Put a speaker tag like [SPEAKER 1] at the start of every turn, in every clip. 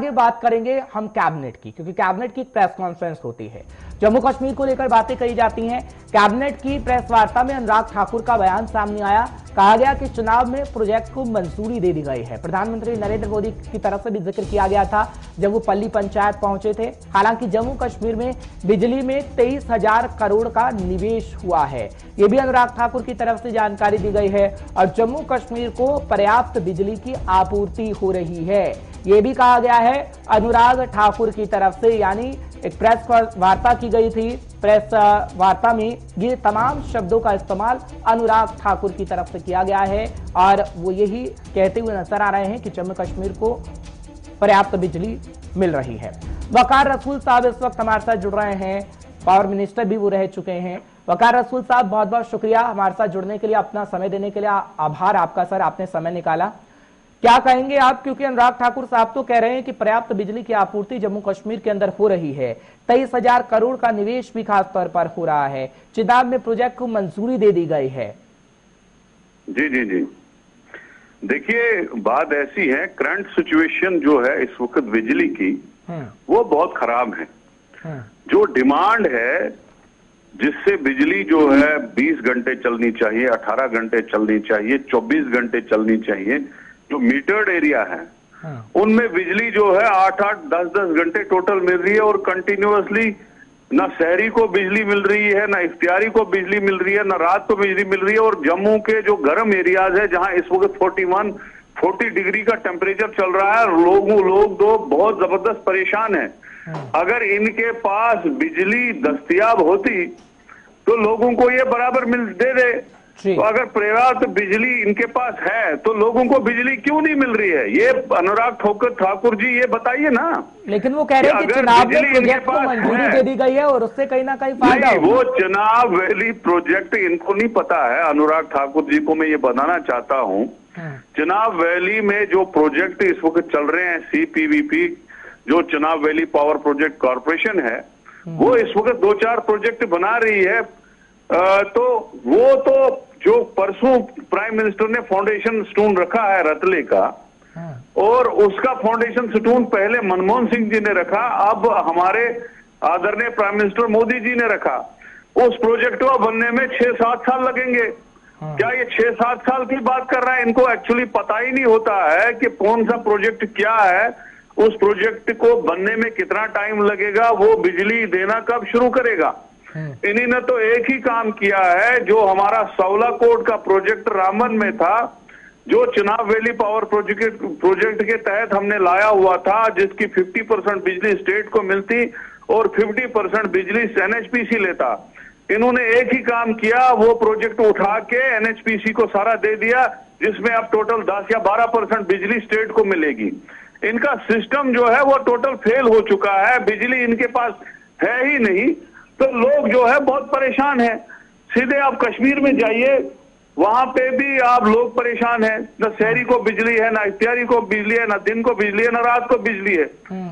[SPEAKER 1] आगे बात करेंगे हम कैबिनेट की, क्योंकि कैबिनेट की प्रेस कॉन्फ्रेंस होती है, जम्मू कश्मीर को लेकर बातें कही जाती हैं। कैबिनेट की प्रेस वार्ता में अनुराग ठाकुर का बयान सामने आया। कहा गया कि चुनाव में प्रोजेक्ट को मंजूरी दे दी गई है। प्रधानमंत्री नरेंद्र मोदी की तरफ से भी जिक्र किया गया था जब वो पल्ली पंचायत पहुंचे थे। हालांकि जम्मू कश्मीर में बिजली में 23,000 करोड़ का निवेश हुआ है, ये भी अनुराग ठाकुर की तरफ से जानकारी दी गई है। और जम्मू कश्मीर को पर्याप्त बिजली की आपूर्ति हो रही है, ये भी कहा गया है अनुराग ठाकुर की तरफ से। यानी एक प्रेस वार्ता की गई थी, प्रेस वार्ता में ये तमाम शब्दों का इस्तेमाल अनुराग ठाकुर की तरफ से किया गया है और वो यही कहते हुए नजर आ रहे हैं कि जम्मू कश्मीर को पर्याप्त बिजली मिल रही है। वकार रसूल साहब इस वक्त हमारे साथ जुड़ रहे हैं, पावर मिनिस्टर भी वो रह चुके हैं। वकार रसूल साहब, बहुत बहुत शुक्रिया हमारे साथ जुड़ने के लिए, अपना समय देने के लिए आभार आपका सर, आपने समय निकाला। क्या कहेंगे आप, क्योंकि अनुराग ठाकुर साहब तो कह रहे हैं कि पर्याप्त बिजली की आपूर्ति जम्मू कश्मीर के अंदर हो रही है, 23,000 करोड़ का निवेश भी खास तौर पर हो रहा है, चिनाब में प्रोजेक्ट को मंजूरी दे दी गई है।
[SPEAKER 2] जी जी जी, देखिए बात ऐसी है, करंट सिचुएशन जो है इस वक्त बिजली की वो बहुत खराब है। जो डिमांड है जिससे बिजली जो है 20 घंटे चलनी चाहिए, 18 घंटे चलनी चाहिए, 24 घंटे चलनी चाहिए, जो मीटर्ड एरिया है उनमें बिजली जो है 8-8, 10-10 घंटे टोटल मिल रही है और कंटिन्यूअसली ना शहरी को बिजली मिल रही है, ना इख्तियारी को बिजली मिल रही है, ना रात को बिजली मिल रही है। और जम्मू के जो गर्म एरियाज है जहां इस वक्त 41-40 डिग्री का टेम्परेचर चल रहा है, लोग तो बहुत जबरदस्त परेशान है। अगर इनके पास बिजली दस्तयाब होती तो लोगों को ये बराबर दे दे। तो अगर पर्याप्त बिजली इनके पास है तो लोगों को बिजली क्यों नहीं मिल रही है, ये अनुराग ठाकुर जी ये बताइए ना।
[SPEAKER 1] लेकिन वो कह रहे हैं कि चुनाव में प्रोजेक्ट को मंजूरी दे दी गई है और उससे कहीं ना कहीं फायदा होगा।
[SPEAKER 2] वो चुनाव वैली प्रोजेक्ट इनको नहीं पता है। अनुराग ठाकुर जी को मैं ये बताना चाहता हूँ, चुनाव वैली में जो प्रोजेक्ट इस वक्त चल रहे हैं, CPVP जो चुनाव वैली पावर प्रोजेक्ट कॉर्पोरेशन है, वो इस वक्त 2-4 प्रोजेक्ट बना रही है। तो वो तो जो परसों प्राइम मिनिस्टर ने फाउंडेशन स्टोन रखा है रतले का, और उसका फाउंडेशन स्टोन पहले मनमोहन सिंह जी ने रखा, अब हमारे आदरणीय प्राइम मिनिस्टर मोदी जी ने रखा। उस प्रोजेक्ट को बनने में 6-7 साल लगेंगे। क्या ये 6-7 साल की बात कर रहा है? इनको एक्चुअली पता ही नहीं होता है कि कौन सा प्रोजेक्ट क्या है, उस प्रोजेक्ट को बनने में कितना टाइम लगेगा, वो बिजली देना कब शुरू करेगा। इन्हीं ने तो एक ही काम किया है, जो हमारा 16 करोड़ का प्रोजेक्ट रामबन में था, जो चुनाव वैली पावर प्रोजेक्ट के तहत हमने लाया हुआ था, जिसकी 50% बिजली स्टेट को मिलती और 50% बिजली NHPC लेता। इन्होंने एक ही काम किया, वो प्रोजेक्ट उठा के NHPC को सारा दे दिया, जिसमें अब टोटल 10 या 12% बिजली स्टेट को मिलेगी। इनका सिस्टम जो है वो टोटल फेल हो चुका है, बिजली इनके पास है ही नहीं। तो लोग जो है बहुत परेशान है। सीधे आप कश्मीर में जाइए, वहां पे भी आप लोग परेशान हैं, न शहरी को बिजली है, ना इख्तियारी को बिजली है, ना दिन को बिजली है, ना रात को बिजली है।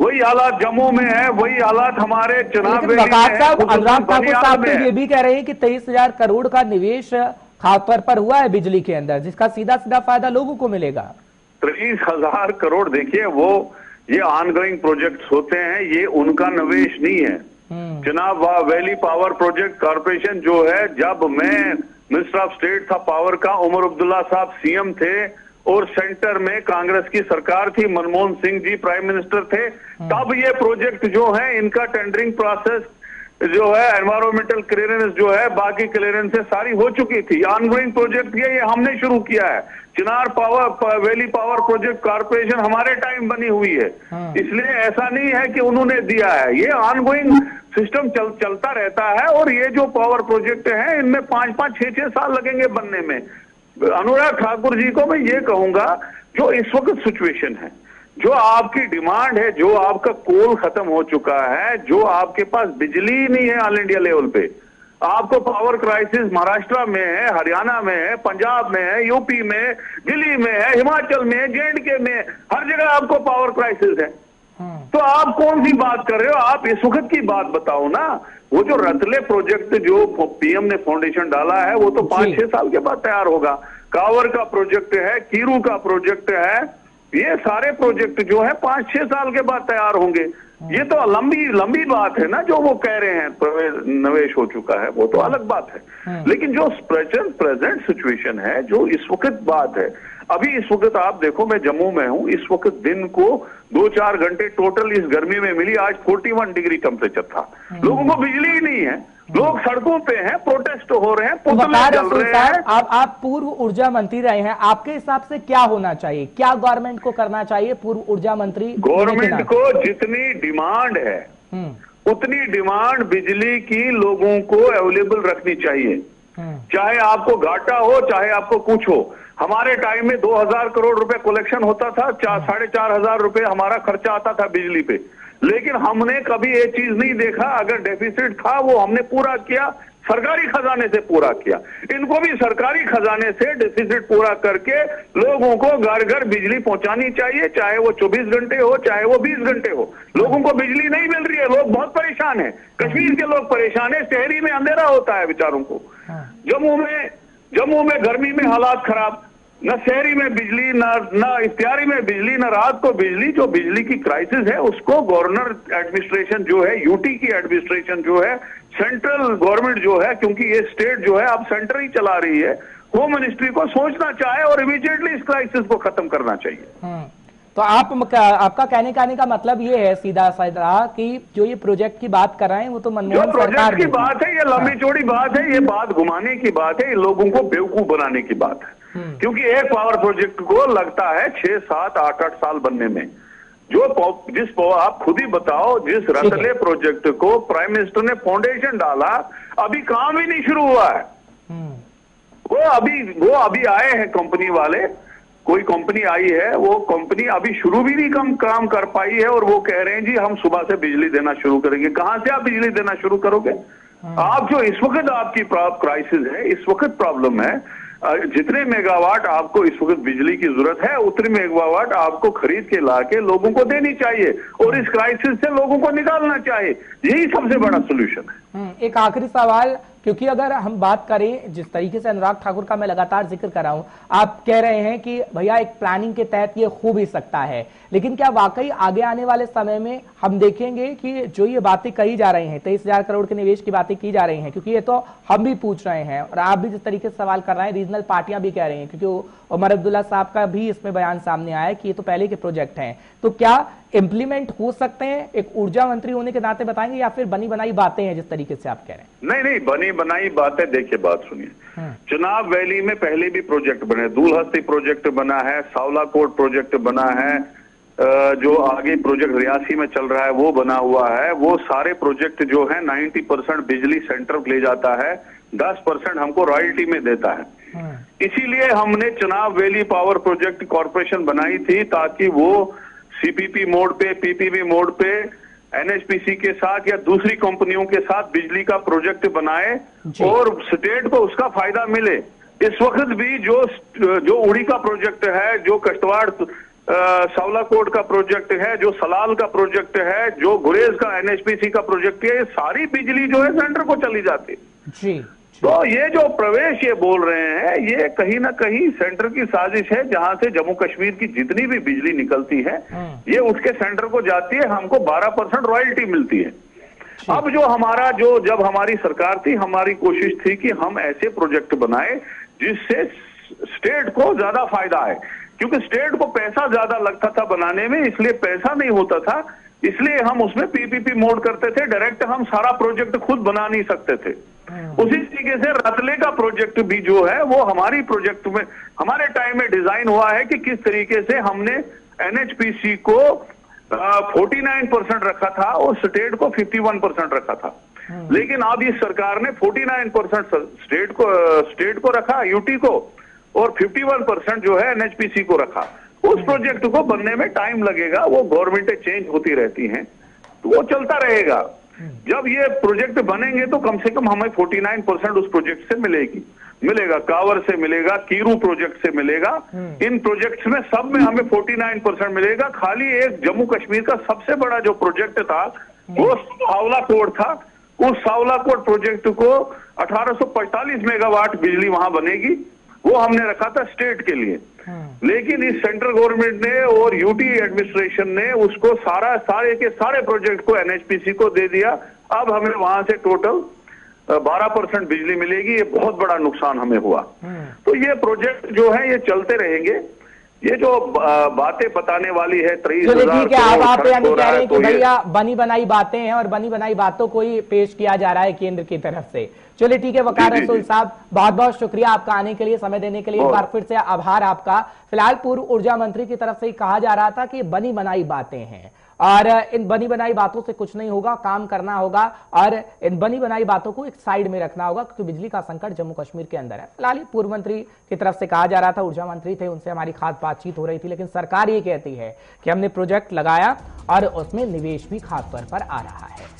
[SPEAKER 2] वही हालात जम्मू में है, वही हालात हमारे चुनाव में है।
[SPEAKER 1] अनुराग ठाकुर साहब तो ये भी कह रहे हैं कि 23,000 करोड़ का निवेश खासतौर पर हुआ है बिजली के अंदर, जिसका सीधा सीधा फायदा लोगों को मिलेगा।
[SPEAKER 2] 30,000 करोड़, देखिए वो ये ऑनगोइंग प्रोजेक्ट्स होते हैं, ये उनका निवेश नहीं है। चुनाव वैली पावर प्रोजेक्ट कॉर्पोरेशन जो है, जब मैं मिनिस्टर ऑफ स्टेट था पावर का, उमर अब्दुल्ला साहब CM थे और सेंटर में कांग्रेस की सरकार थी, मनमोहन सिंह जी प्राइम मिनिस्टर थे, तब ये प्रोजेक्ट जो है इनका टेंडरिंग प्रोसेस जो है, एनवायरमेंटल क्लियरेंस जो है, बाकी क्लियरेंस सारी हो चुकी थी। ऑनगोइंग प्रोजेक्ट ये हमने शुरू किया है। Chinar power valley power project corporation हमारे टाइम बनी हुई है, इसलिए ऐसा नहीं है कि उन्होंने दिया है। ये ऑनगोइंग सिस्टम चलता रहता है और ये जो पावर प्रोजेक्ट है इनमें 5-5, 6-6 साल लगेंगे बनने में। अनुराग ठाकुर जी को मैं ये कहूंगा, जो इस वक्त सिचुएशन है, जो आपकी डिमांड है, जो आपका कोल खत्म हो चुका है, जो आपके पास बिजली नहीं है ऑल इंडिया लेवल पे, आपको पावर क्राइसिस महाराष्ट्र में है, हरियाणा में है, पंजाब में है, यूपी में, दिल्ली में है, हिमाचल में है, JNK में, हर जगह आपको पावर क्राइसिस है। तो आप कौन सी बात कर रहे हो? आप इस वक्त की बात बताओ ना। वो जो रतले प्रोजेक्ट जो PM ने फाउंडेशन डाला है, वो तो 5-6 साल के बाद तैयार होगा। कावर का प्रोजेक्ट है, कीरू का प्रोजेक्ट है, ये सारे प्रोजेक्ट जो है 5-6 साल के बाद तैयार होंगे। ये तो लंबी बात है ना, जो वो कह रहे हैं निवेश हो चुका है, वो तो अलग बात है। लेकिन जो प्रेजेंट सिचुएशन है, जो इस वक्त बात है, अभी इस वक्त आप देखो, मैं जम्मू में हूं, इस वक्त दिन को 2-4 घंटे टोटल इस गर्मी में मिली। आज 41 डिग्री टेम्परेचर था, लोगों को बिजली ही नहीं है, लोग सड़कों पे हैं, प्रोटेस्ट हो रहे हैं, पुतले जल रहे हैं।
[SPEAKER 1] आप पूर्व ऊर्जा मंत्री रहे हैं, आपके हिसाब से क्या होना चाहिए, क्या गवर्नमेंट को करना चाहिए पूर्व ऊर्जा मंत्री?
[SPEAKER 2] गवर्नमेंट को जितनी डिमांड है उतनी डिमांड बिजली की लोगों को अवेलेबल रखनी चाहिए, चाहे आपको घाटा हो चाहे आपको कुछ हो। हमारे टाइम में 2000 करोड़ रुपए कलेक्शन होता था, 4,500 रुपए हमारा खर्चा आता था बिजली पे, लेकिन हमने कभी ये चीज नहीं देखा, अगर डेफिसिट था वो हमने पूरा किया, सरकारी खजाने से पूरा किया। इनको भी सरकारी खजाने से डेफिसिट पूरा करके लोगों को घर घर बिजली पहुंचानी चाहिए, चाहे वो 24 घंटे हो चाहे वो 20 घंटे हो। लोगों को बिजली नहीं मिल रही है, लोग बहुत परेशान है, कश्मीर के लोग परेशान है, शहरी में अंधेरा होता है बेचारों को। जम्मू में गर्मी में हालात खराब, न शहरी में बिजली, न इफ्तियारी में बिजली, न रात को बिजली। जो बिजली की क्राइसिस है उसको गवर्नर एडमिनिस्ट्रेशन जो है, यूटी की एडमिनिस्ट्रेशन जो है, सेंट्रल गवर्नमेंट जो है, क्योंकि ये स्टेट जो है अब सेंटर ही चला रही है, होम मिनिस्ट्री को सोचना चाहे और इमीडिएटली इस क्राइसिस को खत्म करना चाहिए।
[SPEAKER 1] तो आपका कहने का मतलब ये है सीधा साधा कि जो ये प्रोजेक्ट की बात कर रहे हैं वो तो मनमोहन सरकार
[SPEAKER 2] की बात है, ये लंबी चौड़ी बात है, ये बात घुमाने की बात है, ये लोगों को बेवकूफ बनाने की बात है। क्योंकि एक पावर प्रोजेक्ट को लगता है 6, 7, 8 साल बनने में। आप खुद ही बताओ, जिस रतले प्रोजेक्ट को प्राइम मिनिस्टर ने फाउंडेशन डाला, अभी काम ही नहीं शुरू हुआ है। वो अभी आए हैं कंपनी वाले, कोई कंपनी आई है, वो कंपनी अभी शुरू भी नहीं काम कर पाई है, और वो कह रहे हैं जी हम सुबह से बिजली देना शुरू करेंगे। कहां से आप बिजली देना शुरू करोगे? आप जो इस वक्त आपकी क्राइसिस है, इस वक्त प्रॉब्लम है, जितने मेगावाट आपको इस वक्त बिजली की जरूरत है उतने मेगावाट आपको खरीद के लाके लोगों को देनी चाहिए और इस क्राइसिस से लोगों को निकालना चाहिए। यही सबसे बड़ा सोल्यूशन है।
[SPEAKER 1] एक आखिरी सवाल, क्योंकि अगर हम बात करें जिस तरीके से अनुराग ठाकुर का मैं लगातार जिक्र कर रहा हूं, आप कह रहे हैं कि भैया एक प्लानिंग के तहत ये हो भी सकता है, लेकिन क्या वाकई आगे आने वाले समय में हम देखेंगे कि जो ये बातें कही जा रही हैं, 23,000 करोड़ के निवेश की बातें की जा रही हैं, क्योंकि ये तो हम भी पूछ रहे हैं और आप भी जिस तरीके से सवाल कर रहे हैं, रीजनल पार्टियां भी कह रही हैं, क्योंकि उमर अब्दुल्ला साहब का भी इसमें बयान सामने आया कि ये तो पहले के प्रोजेक्ट हैं, तो क्या इंप्लीमेंट हो सकते हैं? एक ऊर्जा मंत्री होने के नाते बताएंगे, या फिर बनी बनाई बातें हैं जिस तरीके से आप कह रहे हैं?
[SPEAKER 2] नहीं, बनी बनाई बातें। देखिए, बात सुनिए, चुनाव वैली में पहले भी प्रोजेक्ट बने, दूलहस्ती प्रोजेक्ट बना है, सावलाकोट प्रोजेक्ट बना है, जो आगे प्रोजेक्ट रियासी में चल रहा है वो बना हुआ है। वो सारे प्रोजेक्ट जो है 90% बिजली सेंटर ले जाता है, 10% हमको रॉयल्टी में देता है। इसीलिए हमने चुनाव वैली पावर प्रोजेक्ट कॉर्पोरेशन बनाई थी, ताकि वो सीपीपी मोड पे, पीपीपी मोड पे, एनएचपीसी के साथ या दूसरी कंपनियों के साथ बिजली का प्रोजेक्ट बनाए और स्टेट को उसका फायदा मिले। इस वक्त भी जो उड़ी का प्रोजेक्ट है, जो कश्तवाड़ सावलाकोट का प्रोजेक्ट है, जो सलाल का प्रोजेक्ट है, जो गुरेज का एनएचपीसी का प्रोजेक्ट है, ये सारी बिजली जो है सेंटर को चली जाती है। तो ये जो प्रवेश ये बोल रहे हैं, ये कहीं ना कहीं सेंटर की साजिश है, जहां से जम्मू कश्मीर की जितनी भी बिजली निकलती है ये उसके सेंटर को जाती है, हमको 12% रॉयल्टी मिलती है। अब जब हमारी सरकार थी, हमारी कोशिश थी कि हम ऐसे प्रोजेक्ट बनाए जिससे स्टेट को ज्यादा फायदा है, क्योंकि स्टेट को पैसा ज्यादा लगता था बनाने में, इसलिए पैसा नहीं होता था, इसलिए हम उसमें पीपीपी मोड करते थे। डायरेक्ट हम सारा प्रोजेक्ट खुद बना नहीं सकते थे। उसी तरीके से रतले का प्रोजेक्ट भी जो है वो हमारी प्रोजेक्ट में, हमारे टाइम में डिजाइन हुआ है कि किस तरीके से हमने एनएचपीसी को 49% रखा था और स्टेट को 51% रखा था। लेकिन अब इस सरकार ने 49% स्टेट को रखा, यूटी को, और 51% जो है एनएचपीसी को रखा। उस प्रोजेक्ट को बनने में टाइम लगेगा, वो गवर्नमेंटें चेंज होती रहती हैं, तो वो चलता रहेगा। जब ये प्रोजेक्ट बनेंगे तो कम से कम हमें 49% उस प्रोजेक्ट से मिलेगा, कावर से मिलेगा, कीरू प्रोजेक्ट से मिलेगा। इन प्रोजेक्ट्स में सब में हमें 49% मिलेगा। खाली एक जम्मू कश्मीर का सबसे बड़ा जो प्रोजेक्ट था वो सावलाकोट था। उस सावलाकोट प्रोजेक्ट को 1845 मेगावाट बिजली वहां बनेगी, वो हमने रखा था स्टेट के लिए। लेकिन इस सेंट्रल गवर्नमेंट ने और यूटी एडमिनिस्ट्रेशन ने उसको सारे के सारे प्रोजेक्ट को एनएचपीसी को दे दिया। अब हमें वहां से टोटल 12% बिजली मिलेगी। ये बहुत बड़ा नुकसान हमें हुआ। तो ये प्रोजेक्ट जो है ये चलते रहेंगे। ये जो बातें बताने वाली है 23,000
[SPEAKER 1] ठीक है, अब आप यानी कह रहे हैं कि भैया बनी बनाई बातें हैं और बनी बनाई बातों को ही पेश किया जा रहा है केंद्र की तरफ से। चलिए ठीक है वकार रसूल साहब, बहुत बहुत शुक्रिया आपका आने के लिए, समय देने के लिए। एक बार फिर से आभार आपका। फिलहाल पूर्व ऊर्जा मंत्री की तरफ से ही कहा जा रहा था कि बनी बनाई बातें हैं और इन बनी बनाई बातों से कुछ नहीं होगा, काम करना होगा और इन बनी बनाई बातों को एक साइड में रखना होगा क्योंकि बिजली का संकट जम्मू कश्मीर के अंदर है। फिलहाल पूर्व मंत्री की तरफ से कहा जा रहा था, ऊर्जा मंत्री थे, उनसे हमारी खास बातचीत हो रही थी, लेकिन सरकार ये कहती है कि हमने प्रोजेक्ट लगाया और उसमें निवेश भी खास तौर पर आ रहा है।